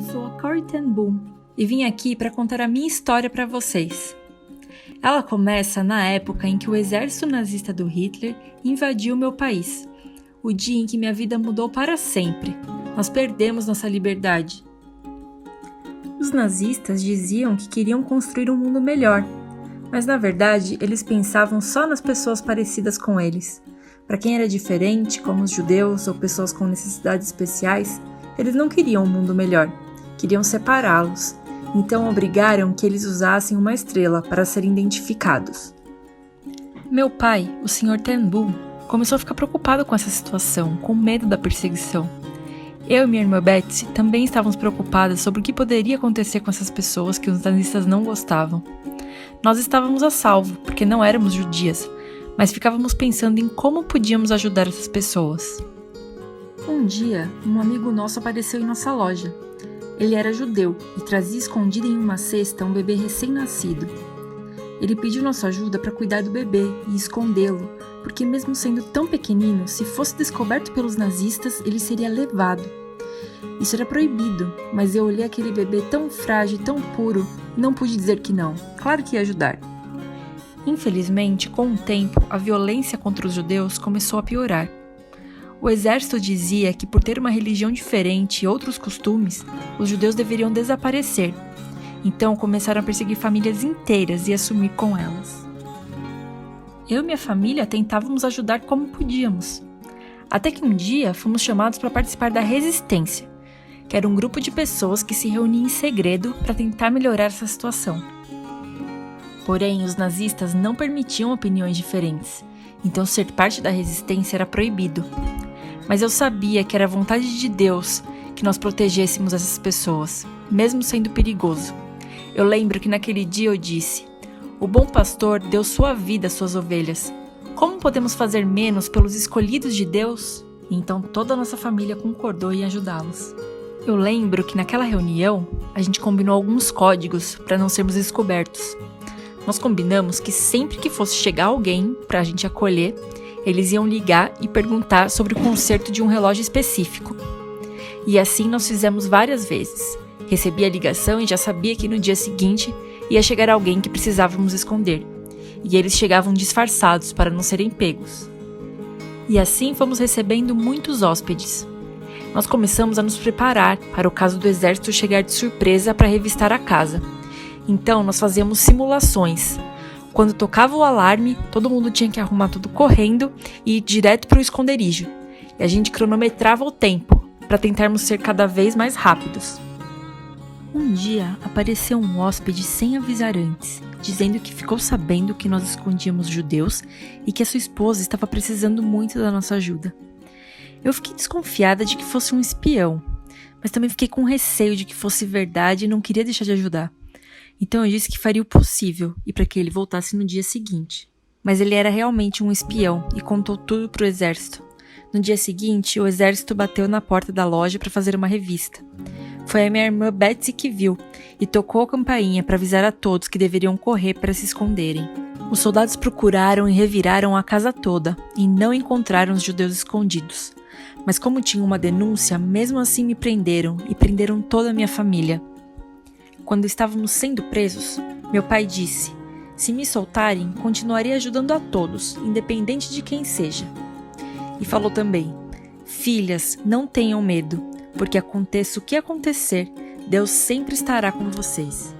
Sou a Corrie ten Boom e vim aqui para contar a minha história para vocês. Ela começa na época em que o exército nazista do Hitler invadiu meu país. O dia em que minha vida mudou para sempre. Nós perdemos nossa liberdade. Os nazistas diziam que queriam construir um mundo melhor, mas na verdade eles pensavam só nas pessoas parecidas com eles. Para quem era diferente, como os judeus ou pessoas com necessidades especiais, eles não queriam um mundo melhor, queriam separá-los. Então obrigaram que eles usassem uma estrela para serem identificados. Meu pai, o Sr. ten Boom, começou a ficar preocupado com essa situação, com medo da perseguição. Eu e minha irmã Betsy também estávamos preocupadas sobre o que poderia acontecer com essas pessoas que os nazistas não gostavam. Nós estávamos a salvo, porque não éramos judias, mas ficávamos pensando em como podíamos ajudar essas pessoas. Um dia, um amigo nosso apareceu em nossa loja. Ele era judeu e trazia escondido em uma cesta um bebê recém-nascido. Ele pediu nossa ajuda para cuidar do bebê e escondê-lo, porque mesmo sendo tão pequenino, se fosse descoberto pelos nazistas, ele seria levado. Isso era proibido, mas eu olhei aquele bebê tão frágil e tão puro e não pude dizer que não. Claro que ia ajudar. Infelizmente, com o tempo, a violência contra os judeus começou a piorar. O exército dizia que por ter uma religião diferente e outros costumes, os judeus deveriam desaparecer. Então começaram a perseguir famílias inteiras e a sumir com elas. Eu e minha família tentávamos ajudar como podíamos. Até que um dia fomos chamados para participar da Resistência, que era um grupo de pessoas que se reunia em segredo para tentar melhorar essa situação. Porém, os nazistas não permitiam opiniões diferentes, então ser parte da Resistência era proibido. Mas eu sabia que era a vontade de Deus que nós protegêssemos essas pessoas, mesmo sendo perigoso. Eu lembro que naquele dia eu disse: o bom pastor deu sua vida às suas ovelhas. Como podemos fazer menos pelos escolhidos de Deus? E então toda a nossa família concordou em ajudá-los. Eu lembro que naquela reunião a gente combinou alguns códigos para não sermos descobertos. Nós combinamos que sempre que fosse chegar alguém para a gente acolher, eles iam ligar e perguntar sobre o conserto de um relógio específico. E assim nós fizemos várias vezes. Recebi a ligação e já sabia que no dia seguinte ia chegar alguém que precisávamos esconder. E eles chegavam disfarçados para não serem pegos. E assim fomos recebendo muitos hóspedes. Nós começamos a nos preparar para o caso do exército chegar de surpresa para revistar a casa. Então nós fazíamos simulações. Quando tocava o alarme, todo mundo tinha que arrumar tudo correndo e ir direto para o esconderijo. E a gente cronometrava o tempo, para tentarmos ser cada vez mais rápidos. Um dia, apareceu um hóspede sem avisar antes, dizendo que ficou sabendo que nós escondíamos judeus e que a sua esposa estava precisando muito da nossa ajuda. Eu fiquei desconfiada de que fosse um espião, mas também fiquei com receio de que fosse verdade e não queria deixar de ajudar. Então eu disse que faria o possível e para que ele voltasse no dia seguinte. Mas ele era realmente um espião e contou tudo para o exército. No dia seguinte, o exército bateu na porta da loja para fazer uma revista. Foi a minha irmã Betsy que viu e tocou a campainha para avisar a todos que deveriam correr para se esconderem. Os soldados procuraram e reviraram a casa toda e não encontraram os judeus escondidos. Mas como tinha uma denúncia, mesmo assim me prenderam e prenderam toda a minha família. Quando estávamos sendo presos, meu pai disse: se me soltarem, continuarei ajudando a todos, independente de quem seja. E falou também: filhas, não tenham medo, porque aconteça o que acontecer, Deus sempre estará com vocês.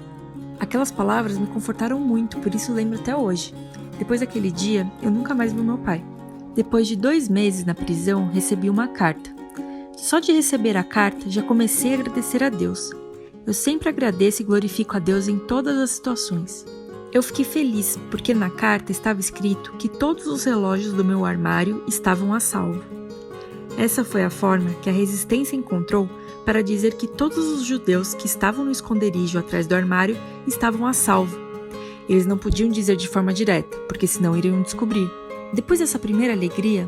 Aquelas palavras me confortaram muito, por isso lembro até hoje. Depois daquele dia, eu nunca mais vi meu pai. Depois de 2 meses na prisão, recebi uma carta. Só de receber a carta, já comecei a agradecer a Deus. Eu sempre agradeço e glorifico a Deus em todas as situações. Eu fiquei feliz porque na carta estava escrito que todos os relógios do meu armário estavam a salvo. Essa foi a forma que a Resistência encontrou para dizer que todos os judeus que estavam no esconderijo atrás do armário estavam a salvo. Eles não podiam dizer de forma direta, porque senão iriam descobrir. Depois dessa primeira alegria,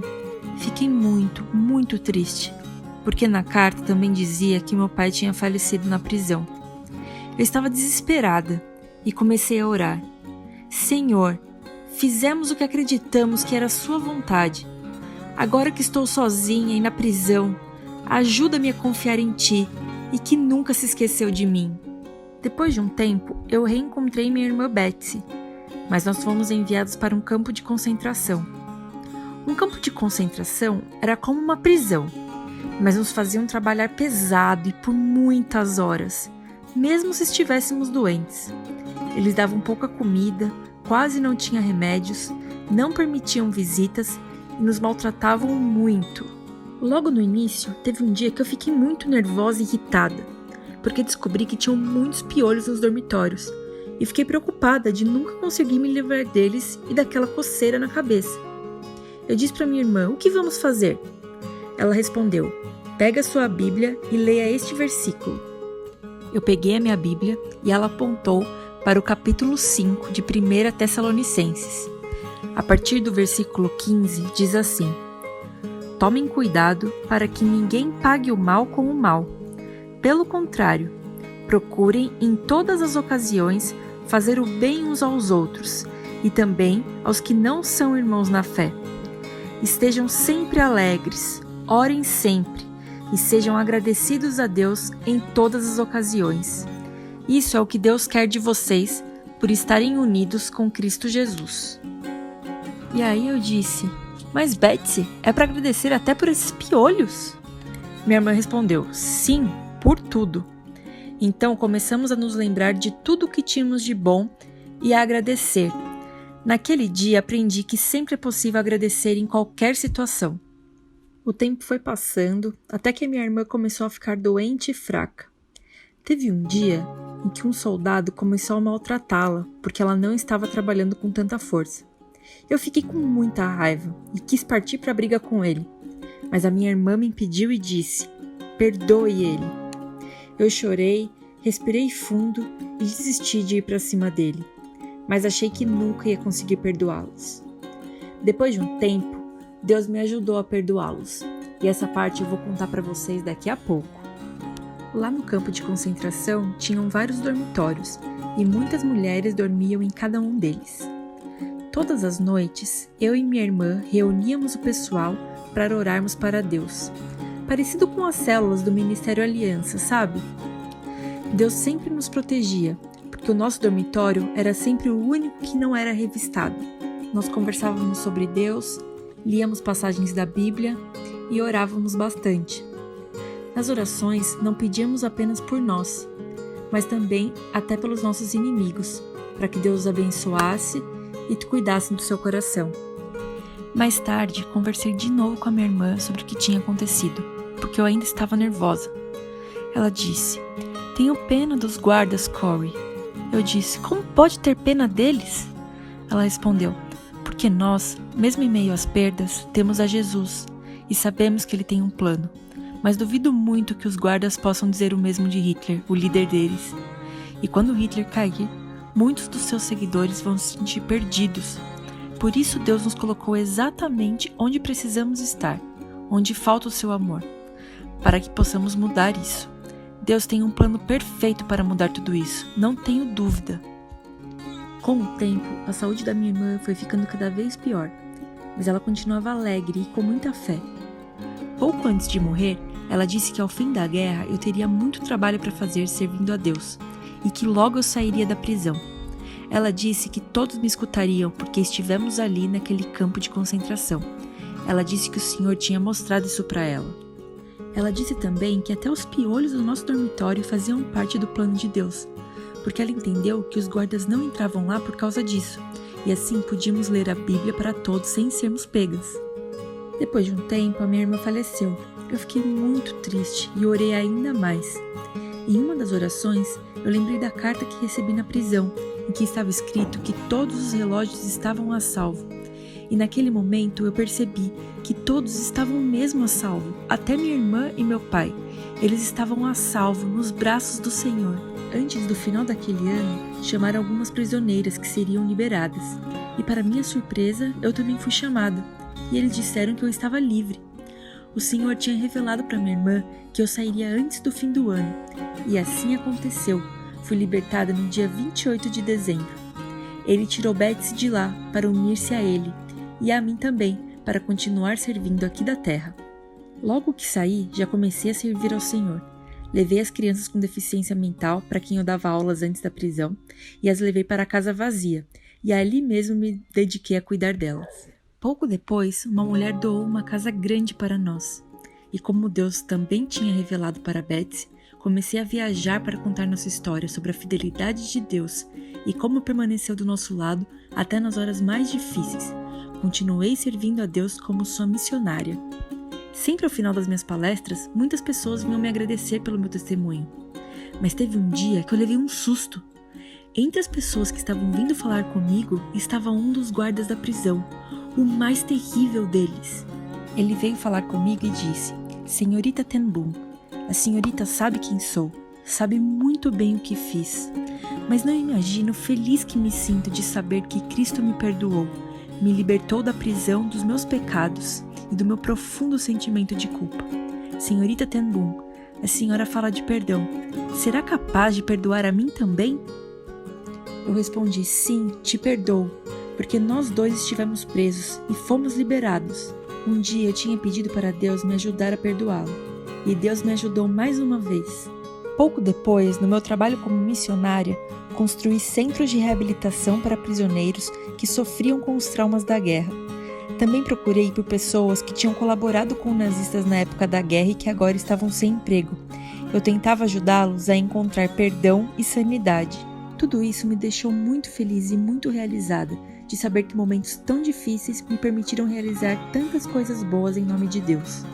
fiquei muito, muito triste, porque na carta também dizia que meu pai tinha falecido na prisão. Eu estava desesperada e comecei a orar. Senhor, fizemos o que acreditamos que era sua vontade. Agora que estou sozinha e na prisão, ajuda-me a confiar em Ti e que nunca se esqueceu de mim. Depois de um tempo, eu reencontrei minha irmã Betsy, mas nós fomos enviados para um campo de concentração. Um campo de concentração era como uma prisão, mas nos faziam trabalhar pesado e por muitas horas, mesmo se estivéssemos doentes. Eles davam pouca comida, quase não tinha remédios, não permitiam visitas e nos maltratavam muito. Logo no início, teve um dia que eu fiquei muito nervosa e irritada, porque descobri que tinham muitos piolhos nos dormitórios e fiquei preocupada de nunca conseguir me livrar deles e daquela coceira na cabeça. Eu disse para minha irmã: "O que vamos fazer?" Ela respondeu: "Pega sua Bíblia e leia este versículo." Eu peguei a minha Bíblia e ela apontou para o capítulo 5 de 1 Tessalonicenses. A partir do versículo 15 diz assim: "Tomem cuidado para que ninguém pague o mal com o mal. Pelo contrário, procurem em todas as ocasiões fazer o bem uns aos outros e também aos que não são irmãos na fé. Estejam sempre alegres, orem sempre e sejam agradecidos a Deus em todas as ocasiões. Isso é o que Deus quer de vocês por estarem unidos com Cristo Jesus." E aí eu disse: "Mas Betsy, é para agradecer até por esses piolhos?" Minha irmã respondeu: "Sim, por tudo." Então começamos a nos lembrar de tudo o que tínhamos de bom e a agradecer. Naquele dia aprendi que sempre é possível agradecer em qualquer situação. O tempo foi passando até que a minha irmã começou a ficar doente e fraca. Teve um dia em que um soldado começou a maltratá-la porque ela não estava trabalhando com tanta força. Eu fiquei com muita raiva e quis partir para a briga com ele, mas a minha irmã me impediu e disse: "Perdoe ele." Eu chorei, respirei fundo e desisti de ir para cima dele, mas achei que nunca ia conseguir perdoá-los. Depois de um tempo, Deus me ajudou a perdoá-los, e essa parte eu vou contar para vocês daqui a pouco. Lá no campo de concentração tinham vários dormitórios e muitas mulheres dormiam em cada um deles. Todas as noites, eu e minha irmã reuníamos o pessoal para orarmos para Deus, parecido com as células do Ministério Aliança, sabe? Deus sempre nos protegia, porque o nosso dormitório era sempre o único que não era revistado. Nós conversávamos sobre Deus, líamos passagens da Bíblia e orávamos bastante. Nas orações, não pedíamos apenas por nós, mas também até pelos nossos inimigos, para que Deus os abençoasse e cuidasse do seu coração. Mais tarde, conversei de novo com a minha irmã sobre o que tinha acontecido, porque eu ainda estava nervosa. Ela disse: "Tenho pena dos guardas, Corey." Eu disse: "Como pode ter pena deles?" Ela respondeu: "Porque nós, mesmo em meio às perdas, temos a Jesus e sabemos que ele tem um plano. Mas duvido muito que os guardas possam dizer o mesmo de Hitler, o líder deles. E quando Hitler cair, muitos dos seus seguidores vão se sentir perdidos. Por isso Deus nos colocou exatamente onde precisamos estar, onde falta o seu amor, para que possamos mudar isso. Deus tem um plano perfeito para mudar tudo isso, não tenho dúvida." Com o tempo, a saúde da minha irmã foi ficando cada vez pior, mas ela continuava alegre e com muita fé. Pouco antes de morrer, ela disse que ao fim da guerra eu teria muito trabalho para fazer servindo a Deus e que logo eu sairia da prisão. Ela disse que todos me escutariam porque estivemos ali naquele campo de concentração. Ela disse que o Senhor tinha mostrado isso para ela. Ela disse também que até os piolhos do nosso dormitório faziam parte do plano de Deus, porque ela entendeu que os guardas não entravam lá por causa disso, e assim podíamos ler a Bíblia para todos sem sermos pegas. Depois de um tempo, a minha irmã faleceu. Eu fiquei muito triste e orei ainda mais. Em uma das orações, eu lembrei da carta que recebi na prisão, em que estava escrito que todos os relógios estavam a salvo. E naquele momento eu percebi que todos estavam mesmo a salvo, até minha irmã e meu pai. Eles estavam a salvo nos braços do Senhor. Antes do final daquele ano, chamaram algumas prisioneiras que seriam liberadas. E para minha surpresa, eu também fui chamada. E eles disseram que eu estava livre. O Senhor tinha revelado para minha irmã que eu sairia antes do fim do ano. E assim aconteceu. Fui libertada no dia 28 de dezembro. Ele tirou Betsy de lá para unir-se a ele, e a mim também, para continuar servindo aqui da terra. Logo que saí, já comecei a servir ao Senhor. Levei as crianças com deficiência mental para quem eu dava aulas antes da prisão e as levei para a casa vazia, e ali mesmo me dediquei a cuidar delas. Pouco depois, uma mulher doou uma casa grande para nós. E como Deus também tinha revelado para Betsy, comecei a viajar para contar nossa história sobre a fidelidade de Deus e como permaneceu do nosso lado até nas horas mais difíceis. Continuei servindo a Deus como sua missionária. Sempre ao final das minhas palestras, muitas pessoas vinham me agradecer pelo meu testemunho. Mas teve um dia que eu levei um susto. Entre as pessoas que estavam vindo falar comigo estava um dos guardas da prisão, o mais terrível deles. Ele veio falar comigo e disse: Senhorita Ten Boom, a senhorita sabe quem sou, sabe muito bem o que fiz, mas não imagina o feliz que me sinto de saber que Cristo me perdoou, me libertou da prisão dos meus pecados e do meu profundo sentimento de culpa. Senhorita Ten Boom, a senhora fala de perdão, será capaz de perdoar a mim também? Eu respondi: sim, te perdoo, porque nós dois estivemos presos e fomos liberados. Um dia eu tinha pedido para Deus me ajudar a perdoá-lo, e Deus me ajudou mais uma vez. Pouco depois, no meu trabalho como missionária, construí centros de reabilitação para prisioneiros que sofriam com os traumas da guerra. Também procurei por pessoas que tinham colaborado com nazistas na época da guerra e que agora estavam sem emprego. Eu tentava ajudá-los a encontrar perdão e sanidade. Tudo isso me deixou muito feliz e muito realizada, de saber que momentos tão difíceis me permitiram realizar tantas coisas boas em nome de Deus.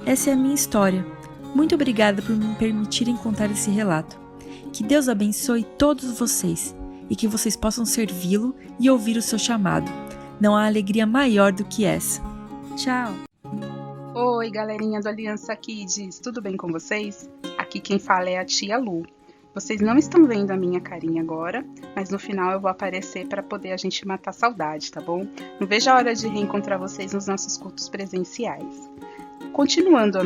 Essa é a minha história. Muito obrigada por me permitirem contar esse relato. Que Deus abençoe todos vocês e que vocês possam servi-lo e ouvir o seu chamado. Não há alegria maior do que essa. Tchau! Oi, galerinha do Aliança Kids, tudo bem com vocês? Aqui quem fala é a tia Lu. Vocês não estão vendo a minha carinha agora, mas no final eu vou aparecer para poder a gente matar a saudade, tá bom? Não vejo a hora de reencontrar vocês nos nossos cultos presenciais. Continuando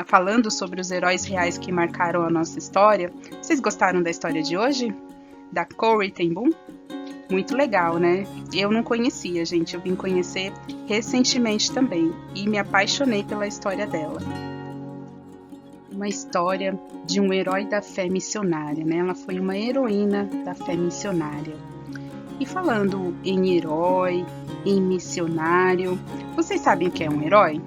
falando sobre os heróis reais que marcaram a nossa história, vocês gostaram da história de hoje? Da Corrie Ten Boom? Muito legal, né? Eu não conhecia, gente, eu vim conhecer recentemente também e me apaixonei pela história dela. Uma história de um herói da fé missionária, né? Ela foi uma heroína da fé missionária. E falando em herói, em missionário, vocês sabem o que é um herói?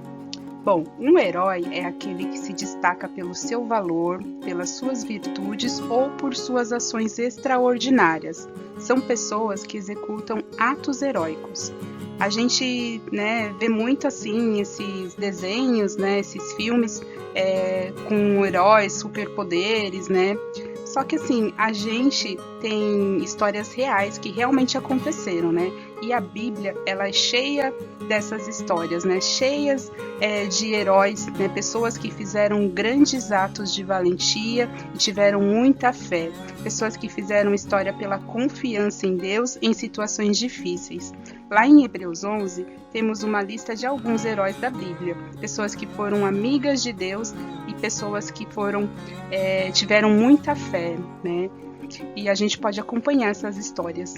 Bom, um herói é aquele que se destaca pelo seu valor, pelas suas virtudes ou por suas ações extraordinárias. São pessoas que executam atos heróicos. A gente, vê muito assim esses desenhos, esses filmes com heróis, superpoderes, Só que assim, a gente tem histórias reais que realmente aconteceram, E a Bíblia, ela é cheia dessas histórias, cheias de heróis, pessoas que fizeram grandes atos de valentia e tiveram muita fé. Pessoas que fizeram história pela confiança em Deus em situações difíceis. Lá em Hebreus 11, temos uma lista de alguns heróis da Bíblia. Pessoas que foram amigas de Deus e pessoas que tiveram muita fé, E a gente pode acompanhar essas histórias.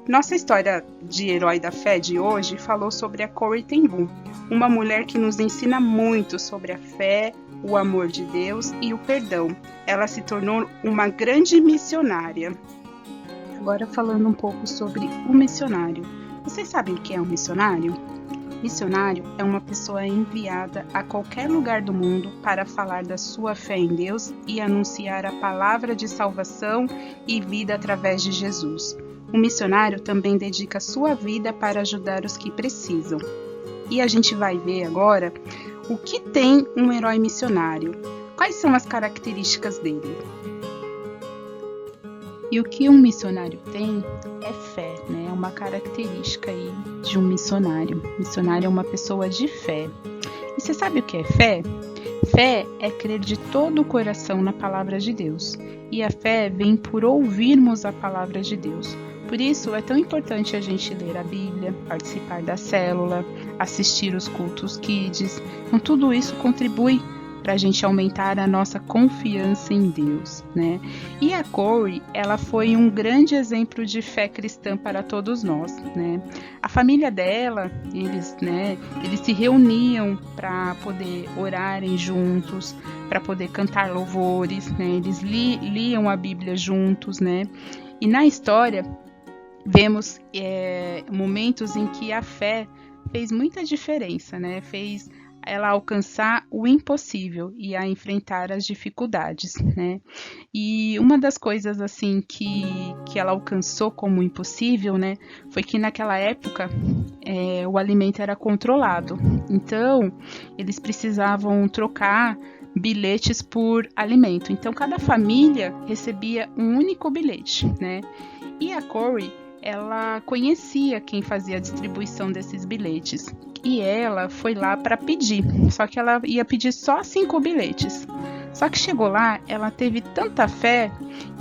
Nossa história de herói da fé de hoje falou sobre a Corrie Ten Boom, uma mulher que nos ensina muito sobre a fé, o amor de Deus e o perdão. Ela se tornou uma grande missionária. Agora falando um pouco sobre o missionário. Vocês sabem o que é um missionário? Missionário é uma pessoa enviada a qualquer lugar do mundo para falar da sua fé em Deus e anunciar a palavra de salvação e vida através de Jesus. O missionário também dedica sua vida para ajudar os que precisam. E a gente vai ver agora o que tem um herói missionário. Quais são as características dele? E o que um missionário tem é fé, É uma característica aí de um missionário. Missionário é uma pessoa de fé. E você sabe o que é fé? Fé é crer de todo o coração na palavra de Deus. E a fé vem por ouvirmos a palavra de Deus. Por isso é tão importante a gente ler a Bíblia, participar da célula, assistir os cultos kids. Então tudo isso contribui para a gente aumentar a nossa confiança em Deus, né? E a Corey, ela foi um grande exemplo de fé cristã para todos nós, né? A família dela, eles se reuniam para poder orarem juntos, para poder cantar louvores, né? Eles liam a Bíblia juntos, né? E na história vemos momentos em que a fé fez muita diferença, né? Fez ela alcançar o impossível e a enfrentar as dificuldades, né? E uma das coisas assim que ela alcançou como impossível, né, foi que naquela época o alimento era controlado. Então eles precisavam trocar bilhetes por alimento. Então cada família recebia um único bilhete, né? E a Corey, ela conhecia quem fazia a distribuição desses bilhetes e ela foi lá para pedir, só que ela ia pedir só 5 bilhetes. Só que chegou lá, ela teve tanta fé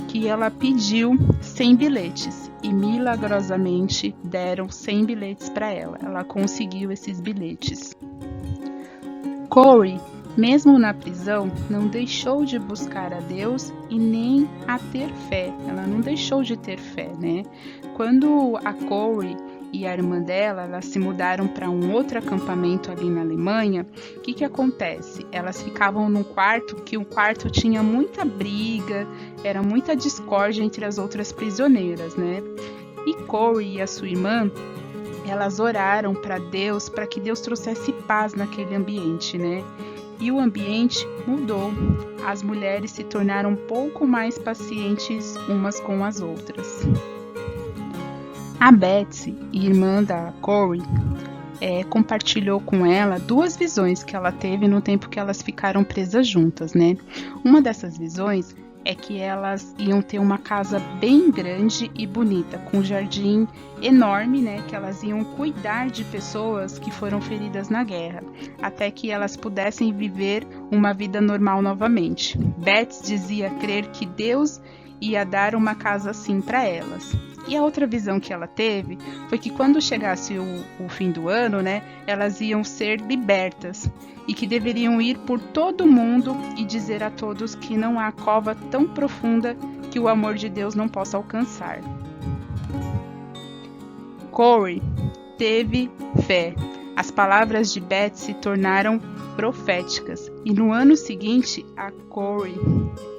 que ela pediu 100 bilhetes e milagrosamente deram 100 bilhetes para ela. Ela conseguiu esses bilhetes. Corey, mesmo na prisão, não deixou de buscar a Deus e nem a ter fé. Ela não deixou de ter fé, né? Quando a Corey e a irmã dela, elas se mudaram para um outro acampamento ali na Alemanha, o que acontece? Elas ficavam num quarto que o quarto tinha muita briga, era muita discórdia entre as outras prisioneiras, né? E Corey e a sua irmã, elas oraram para Deus, para que Deus trouxesse paz naquele ambiente, né? E o ambiente mudou. As mulheres se tornaram um pouco mais pacientes umas com as outras. A Betsy, irmã da Corey, compartilhou com ela 2 visões que ela teve no tempo que elas ficaram presas juntas, né? Uma dessas visões é que elas iam ter uma casa bem grande e bonita, com um jardim enorme, né? Que elas iam cuidar de pessoas que foram feridas na guerra, até que elas pudessem viver uma vida normal novamente. Betsy dizia crer que Deus ia dar uma casa assim para elas. E a outra visão que ela teve foi que quando chegasse o fim do ano, né, elas iam ser libertas e que deveriam ir por todo o mundo e dizer a todos que não há cova tão profunda que o amor de Deus não possa alcançar. Corey teve fé. As palavras de Betsy se tornaram proféticas e no ano seguinte a Corey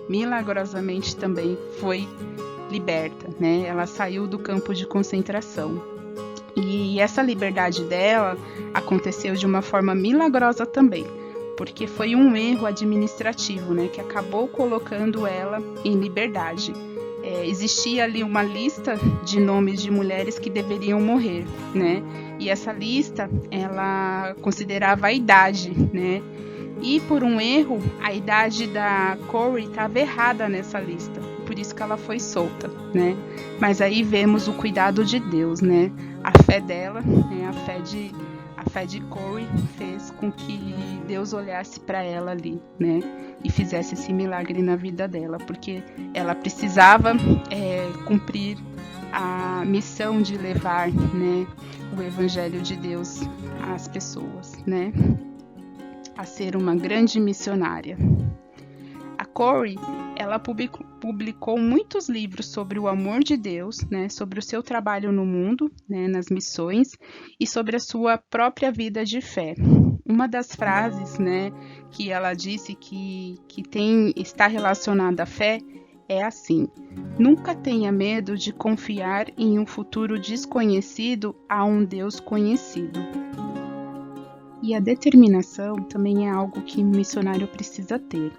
milagrosamente também foi liberta, né? Ela saiu do campo de concentração. E essa liberdade dela aconteceu de uma forma milagrosa também, porque foi um erro administrativo, né, que acabou colocando ela em liberdade. Existia ali uma lista de nomes de mulheres que deveriam morrer, né? E essa lista, ela considerava a idade, né? E por um erro, a idade da Corey estava errada nessa lista. Por isso que ela foi solta, né? Mas aí vemos o cuidado de Deus, né? A fé dela, né? A fé de Corey fez com que Deus olhasse para ela ali, né? E fizesse esse milagre na vida dela, porque ela precisava cumprir a missão de levar, né, o Evangelho de Deus às pessoas, né? A ser uma grande missionária. A Corey, ela publicou muitos livros sobre o amor de Deus, né, sobre o seu trabalho no mundo, né, nas missões, e sobre a sua própria vida de fé. Uma das frases, né, que ela disse que está relacionada à fé é assim: nunca tenha medo de confiar em um futuro desconhecido a um Deus conhecido. E a determinação também é algo que um missionário precisa ter.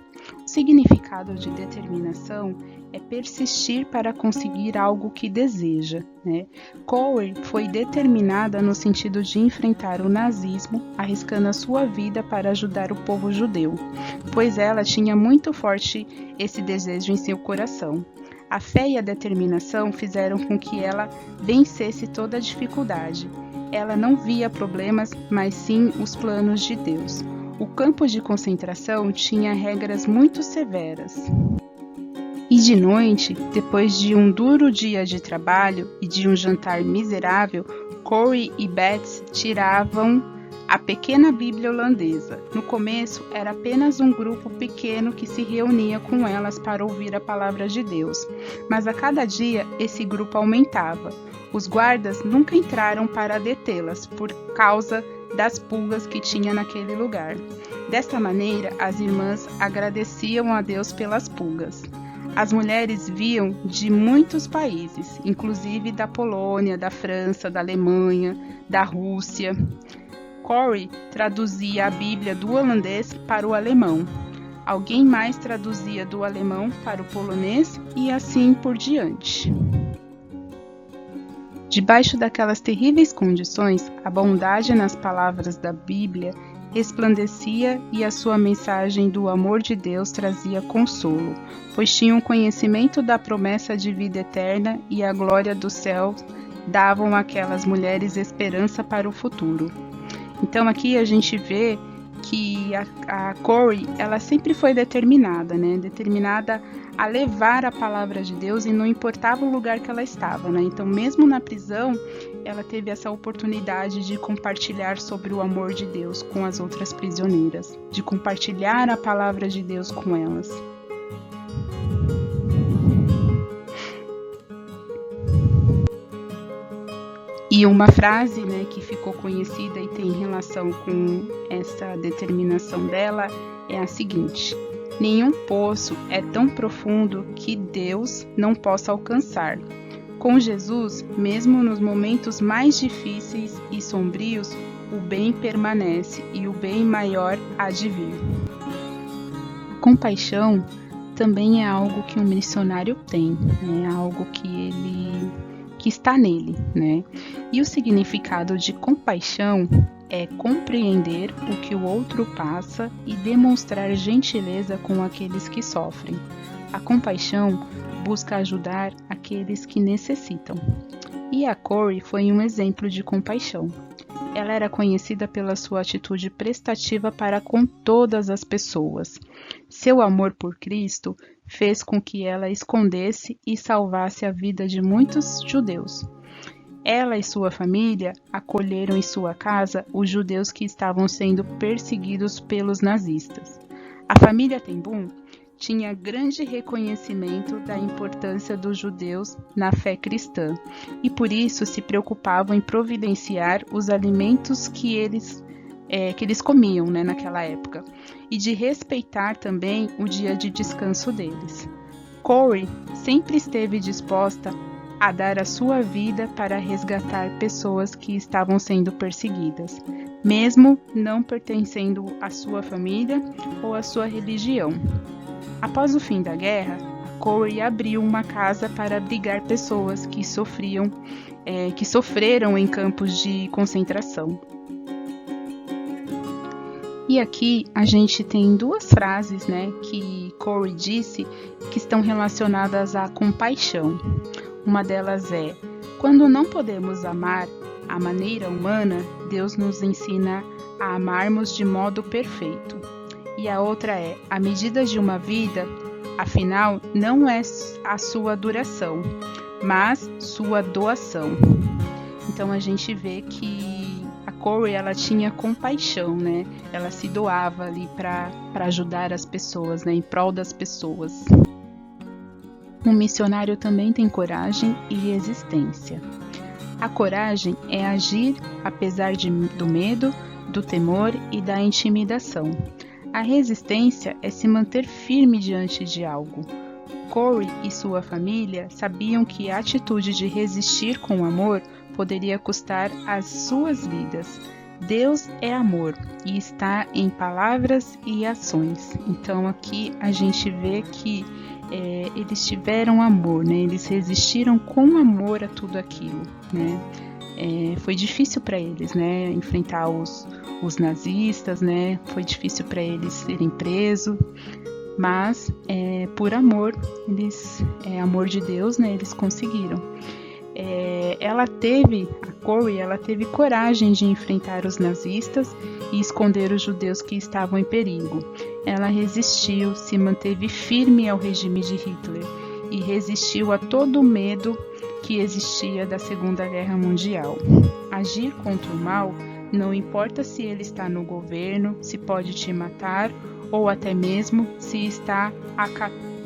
O significado de determinação é persistir para conseguir algo que deseja, né? Corey foi determinada no sentido de enfrentar o nazismo, arriscando a sua vida para ajudar o povo judeu, pois ela tinha muito forte esse desejo em seu coração. A fé e a determinação fizeram com que ela vencesse toda a dificuldade. Ela não via problemas, mas sim os planos de Deus. O campo de concentração tinha regras muito severas. E de noite, depois de um duro dia de trabalho e de um jantar miserável, Corey e Betsy tiravam a pequena Bíblia holandesa. No começo, era apenas um grupo pequeno que se reunia com elas para ouvir a palavra de Deus. Mas a cada dia, esse grupo aumentava. Os guardas nunca entraram para detê-las, por causa das pulgas que tinha naquele lugar. Desta maneira, as irmãs agradeciam a Deus pelas pulgas. As mulheres vinham de muitos países, inclusive da Polônia, da França, da Alemanha, da Rússia. Corey traduzia a Bíblia do holandês para o alemão. Alguém mais traduzia do alemão para o polonês e assim por diante. Debaixo daquelas terríveis condições, a bondade nas palavras da Bíblia resplandecia e a sua mensagem do amor de Deus trazia consolo, pois tinham conhecimento da promessa de vida eterna e a glória do céu davam àquelas mulheres esperança para o futuro. Então aqui a gente vê que a Corey, ela sempre foi determinada, né? Determinada a levar a palavra de Deus e não importava o lugar que ela estava, né? Então mesmo na prisão, ela teve essa oportunidade de compartilhar sobre o amor de Deus com as outras prisioneiras, de compartilhar a palavra de Deus com elas. E uma frase, né, que ficou conhecida e tem relação com essa determinação dela é a seguinte: nenhum poço é tão profundo que Deus não possa alcançar. Com Jesus, mesmo nos momentos mais difíceis e sombrios, o bem permanece e o bem maior há de vir. A compaixão também é algo que um missionário tem, né? Algo que está nele, né? E o significado de compaixão é compreender o que o outro passa e demonstrar gentileza com aqueles que sofrem. A compaixão busca ajudar aqueles que necessitam. E a Corey foi um exemplo de compaixão. Ela era conhecida pela sua atitude prestativa para com todas as pessoas. Seu amor por Cristo fez com que ela escondesse e salvasse a vida de muitos judeus. Ela e sua família acolheram em sua casa os judeus que estavam sendo perseguidos pelos nazistas. A família Ten Boom tinha grande reconhecimento da importância dos judeus na fé cristã e por isso se preocupavam em providenciar os alimentos que eles comiam, né, naquela época, e de respeitar também o dia de descanso deles. Corey sempre esteve disposta a dar a sua vida para resgatar pessoas que estavam sendo perseguidas, mesmo não pertencendo à sua família ou à sua religião. Após o fim da guerra, Corey abriu uma casa para abrigar pessoas que sofreram em campos de concentração. E aqui a gente tem duas frases, né, que Corey disse que estão relacionadas à compaixão. Uma delas é: quando não podemos amar à maneira humana, Deus nos ensina a amarmos de modo perfeito. E a outra é: a medida de uma vida, afinal, não é a sua duração, mas sua doação. Então a gente vê que a Corey, ela tinha compaixão, né? Ela se doava ali para ajudar as pessoas, né? Em prol das pessoas. Um missionário também tem coragem e resistência. A coragem é agir apesar do medo, do temor e da intimidação. A resistência é se manter firme diante de algo. Corey e sua família sabiam que a atitude de resistir com amor poderia custar as suas vidas. Deus é amor e está em palavras e ações. Então aqui a gente vê que eles tiveram amor, né? Eles resistiram com amor a tudo aquilo, né? Foi difícil para eles, né? Enfrentar os nazistas, né? Foi difícil para eles serem presos, mas por amor, amor de Deus, né? Eles conseguiram. A Corey, ela teve coragem de enfrentar os nazistas e esconder os judeus que estavam em perigo. Ela resistiu, se manteve firme ao regime de Hitler e resistiu a todo o medo que existia da Segunda Guerra Mundial. Agir contra o mal não importa se ele está no governo, se pode te matar ou até mesmo se está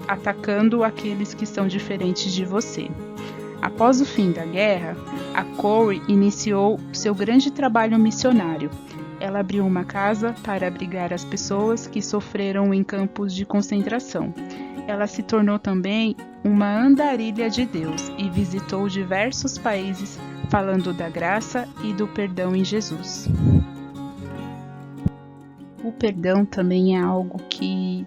atacando aqueles que são diferentes de você. Após o fim da guerra, a Corey iniciou seu grande trabalho missionário. Ela abriu uma casa para abrigar as pessoas que sofreram em campos de concentração. Ela se tornou também uma andarilha de Deus e visitou diversos países falando da graça e do perdão em Jesus. O perdão também é algo que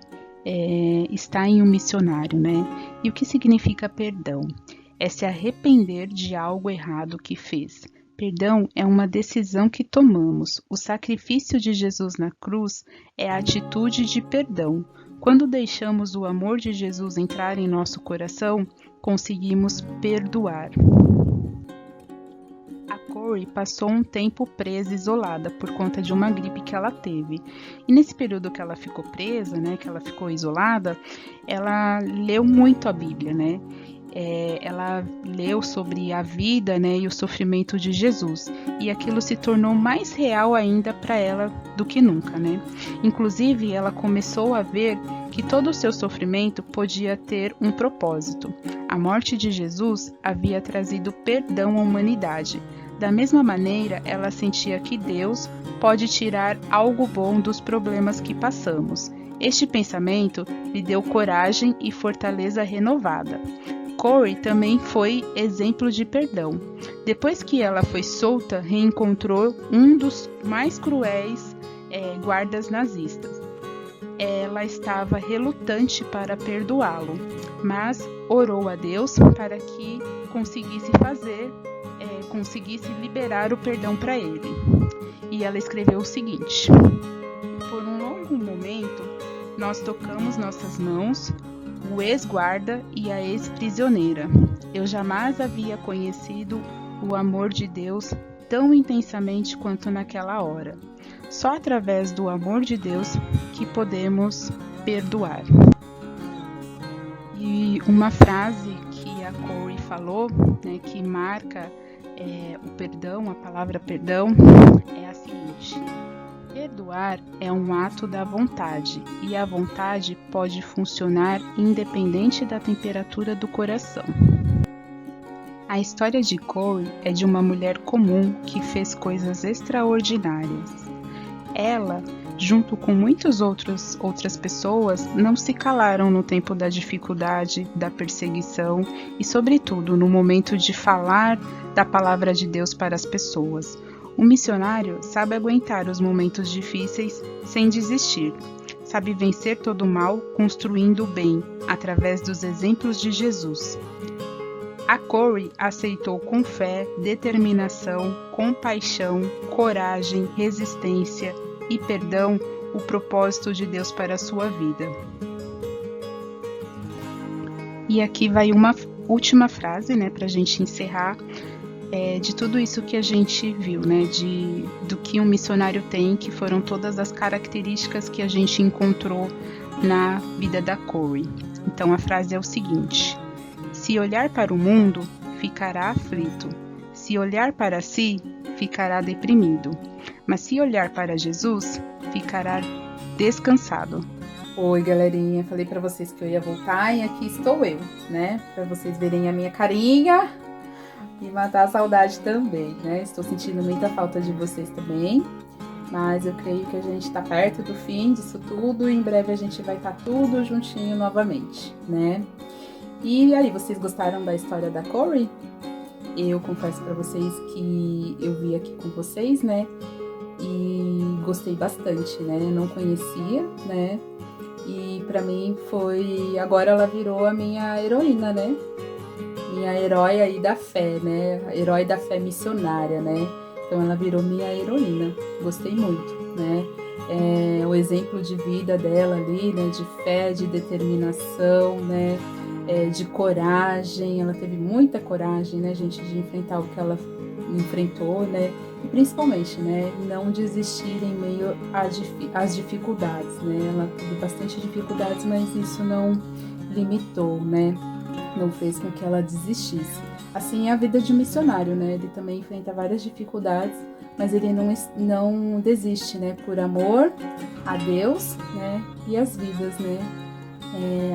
está em um missionário, né? E o que significa perdão? É se arrepender de algo errado que fez. Perdão é uma decisão que tomamos. O sacrifício de Jesus na cruz é a atitude de perdão. Quando deixamos o amor de Jesus entrar em nosso coração, conseguimos perdoar. A Corey passou um tempo presa, isolada, por conta de uma gripe que ela teve. E nesse período que ela ficou presa, né, que ela ficou isolada, ela leu muito a Bíblia, né? Ela leu sobre a vida, né, e o sofrimento de Jesus, e aquilo se tornou mais real ainda para ela do que nunca, né? Inclusive, ela começou a ver que todo o seu sofrimento podia ter um propósito. A morte de Jesus havia trazido perdão à humanidade. Da mesma maneira, ela sentia que Deus pode tirar algo bom dos problemas que passamos. Este pensamento lhe deu coragem e fortaleza renovada. Corey também foi exemplo de perdão. Depois que ela foi solta, reencontrou um dos mais cruéis guardas nazistas. Ela estava relutante para perdoá-lo, mas orou a Deus para que conseguisse liberar o perdão para ele. E ela escreveu o seguinte: por um longo momento, nós tocamos nossas mãos, o ex-guarda e a ex-prisioneira. Eu jamais havia conhecido o amor de Deus tão intensamente quanto naquela hora. Só através do amor de Deus que podemos perdoar. E uma frase que a Corey falou, né, que marca o perdão, a palavra perdão, é a seguinte: perdoar é um ato da vontade, e a vontade pode funcionar independente da temperatura do coração. A história de Corey é de uma mulher comum que fez coisas extraordinárias. Ela, junto com muitas outras pessoas, não se calaram no tempo da dificuldade, da perseguição e, sobretudo, no momento de falar da palavra de Deus para as pessoas. O missionário sabe aguentar os momentos difíceis sem desistir. Sabe vencer todo o mal construindo o bem, através dos exemplos de Jesus. A Corey aceitou com fé, determinação, compaixão, coragem, resistência e perdão o propósito de Deus para a sua vida. E aqui vai uma última frase, né, para a gente encerrar. De tudo isso que a gente viu, né, do que um missionário tem, que foram todas as características que a gente encontrou na vida da Corey. Então a frase é o seguinte: se olhar para o mundo, ficará aflito. Se olhar para si, ficará deprimido. Mas se olhar para Jesus, ficará descansado. Oi, galerinha, falei para vocês que eu ia voltar e aqui estou eu, né, para vocês verem a minha carinha e matar a saudade também, né? Estou sentindo muita falta de vocês também, mas eu creio que a gente está perto do fim disso tudo e em breve a gente vai estar tudo juntinho novamente, né? E aí, vocês gostaram da história da Corey? Eu confesso para vocês que eu vi aqui com vocês, né? E gostei bastante, né? Eu não conhecia, né? E para mim agora ela virou a minha heroína, né? Minha herói aí da fé, né? Herói da fé missionária, né? Então ela virou minha heroína. Gostei muito, né? O exemplo de vida dela ali, né? De fé, de determinação, né? De coragem. Ela teve muita coragem, né, gente? De enfrentar o que ela enfrentou, né? E principalmente, né? Não desistir em meio às dificuldades, né? Ela teve bastante dificuldades, mas isso não limitou, né? Não fez com que ela desistisse. Assim é a vida de um missionário, né? Ele também enfrenta várias dificuldades, mas ele não desiste, né? Por amor a Deus, né? E as vidas, né?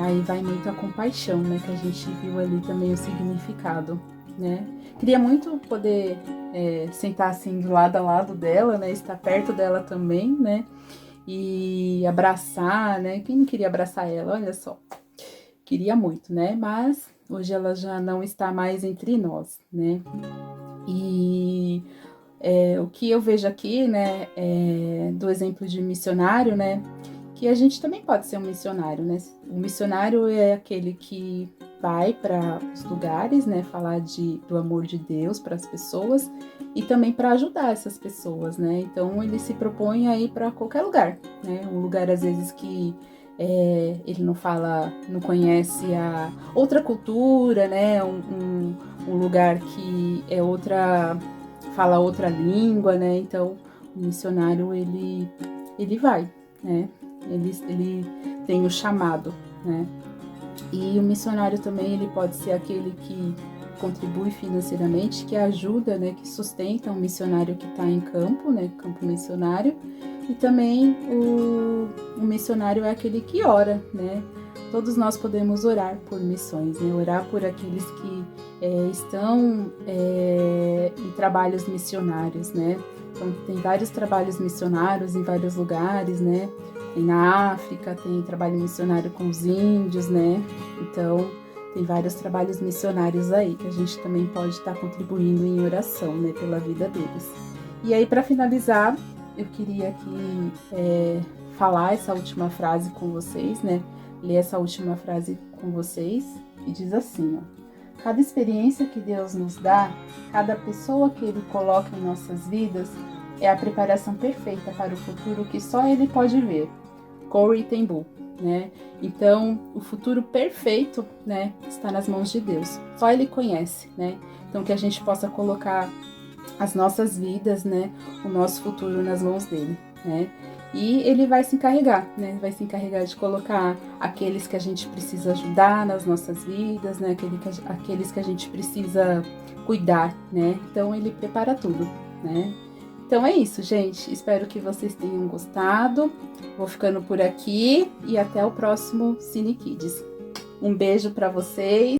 Aí vai muito a compaixão, né? Que a gente viu ali também o significado, né? Queria muito poder sentar assim do lado a lado dela, né? Estar perto dela também, né? E abraçar, né? Quem não queria abraçar ela? Olha só. Queria muito, né? Mas hoje ela já não está mais entre nós, né? E o que eu vejo aqui, né? Do exemplo de missionário, né? Que a gente também pode ser um missionário, né? O missionário é aquele que vai para os lugares, né? Falar do amor de Deus para as pessoas e também para ajudar essas pessoas, né? Então ele se propõe a ir para qualquer lugar, né? Um lugar às vezes que ele não fala, não conhece a outra cultura, né? Um lugar que é fala outra língua, né? Então o missionário ele vai, né? Ele tem o chamado, né? E o missionário também ele pode ser aquele que contribui financeiramente, que ajuda, né? Que sustenta um missionário que está em campo, né? Campo missionário. E também o missionário é aquele que ora, né? Todos nós podemos orar por missões, né? Orar por aqueles que estão em trabalhos missionários, né? Então, tem vários trabalhos missionários em vários lugares, né? Tem na África, tem trabalho missionário com os índios, né? Então, tem vários trabalhos missionários aí que a gente também pode estar contribuindo em oração, né? Pela vida deles. E aí, para finalizar, eu queria aqui falar essa última frase com vocês, né? Ler essa última frase com vocês, que diz assim, ó. Cada experiência que Deus nos dá, cada pessoa que Ele coloca em nossas vidas, é a preparação perfeita para o futuro que só Ele pode ver. Corrie ten Boom, né? Então, o futuro perfeito, né, está nas mãos de Deus. Só Ele conhece, né? Então, que a gente possa colocar as nossas vidas, né, o nosso futuro nas mãos dele, né? E ele vai se encarregar, né? Vai se encarregar de colocar aqueles que a gente precisa ajudar nas nossas vidas, né? Aqueles que a gente precisa cuidar, né? Então ele prepara tudo, né? Então é isso, gente. Espero que vocês tenham gostado. Vou ficando por aqui e até o próximo Cine Kids. Um beijo para vocês.